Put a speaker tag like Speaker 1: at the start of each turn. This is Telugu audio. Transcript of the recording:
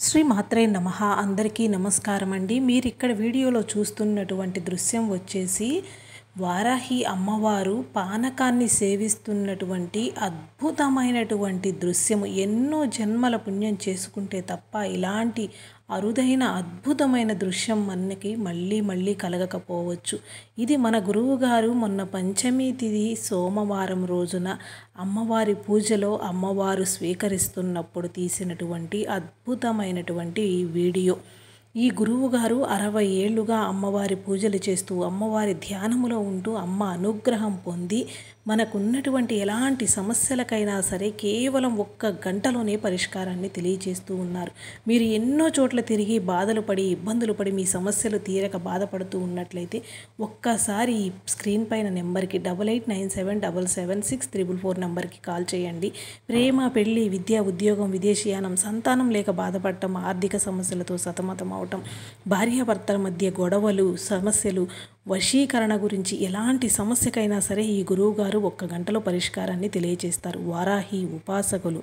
Speaker 1: శ్రీ మాత్రే నమః. అందరికీ నమస్కారం అండి. మీరు ఇక్కడ వీడియోలో చూస్తున్నటువంటి దృశ్యం వచ్చేసి వారాహి అమ్మవారు పానకాన్ని సేవిస్తున్నటువంటి అద్భుతమైనటువంటి దృశ్యము. ఎన్నో జన్మల పుణ్యం చేసుకుంటే తప్ప ఇలాంటి అరుదైన అద్భుతమైన దృశ్యం మనకి మళ్ళీ మళ్ళీ కలగకపోవచ్చు. ఇది మన గురువుగారు మొన్న పంచమి తిథి సోమవారం రోజున అమ్మవారి పూజలో అమ్మవారు స్వీకరిస్తున్నప్పుడు తీసినటువంటి అద్భుతమైనటువంటి ఈ వీడియో. ఈ గురువుగారు 60 ఏళ్లుగా అమ్మవారి పూజలు చేస్తూ అమ్మవారి ధ్యానములో ఉంటూ అమ్మ అనుగ్రహం పొంది మనకున్నటువంటి ఎలాంటి సమస్యలకైనా సరే కేవలం 1 గంటలోనే పరిష్కారాన్ని తెలియజేస్తూ ఉన్నారు. మీరు ఎన్నో చోట్ల తిరిగి బాధలు పడి ఇబ్బందులు పడి మీ సమస్యలు తీరక బాధపడుతూ ఉన్నట్లయితే ఒక్కసారి ఈ స్క్రీన్ పైన నెంబర్కి 8897776644 నెంబర్కి కాల్ చేయండి. ప్రేమ, పెళ్లి, విద్య, ఉద్యోగం, విదేశీయానం, సంతానం లేక బాధపడటం, ఆర్థిక సమస్యలతో సతమతం అవటం, భార్యాభర్తల మధ్య గొడవలు, సమస్యలు, వశీకరణ గురించి ఎలాంటి సమస్యకైనా సరే ఈ గురువుగారు 1 గంటలో పరిష్కారాన్ని తెలియజేస్తారు. వారాహి ఉపాసకులు